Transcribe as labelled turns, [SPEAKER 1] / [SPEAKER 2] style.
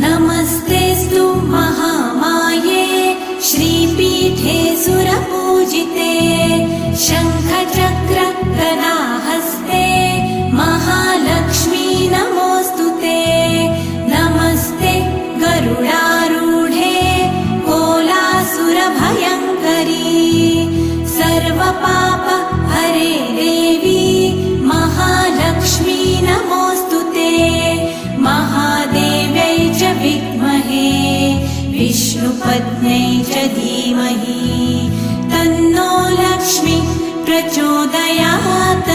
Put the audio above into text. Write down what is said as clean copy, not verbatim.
[SPEAKER 1] नमस्तेऽस्तु महामाये श्रीपीठे सुरपूजिते शङ्खचक्र गदाहस्ते महालक्ष्मी नमोऽस्तुते। नमस्ते गरुडारूढे कोलासुरभयङ्करी सर्वपाप हरे देवी महालक्ष्मी नमोऽस्तुते। महादेव्यै च विद्महे विष्णुपत्न्यै च धीमहि तन्नो लक्ष्मी प्रचोदयात्।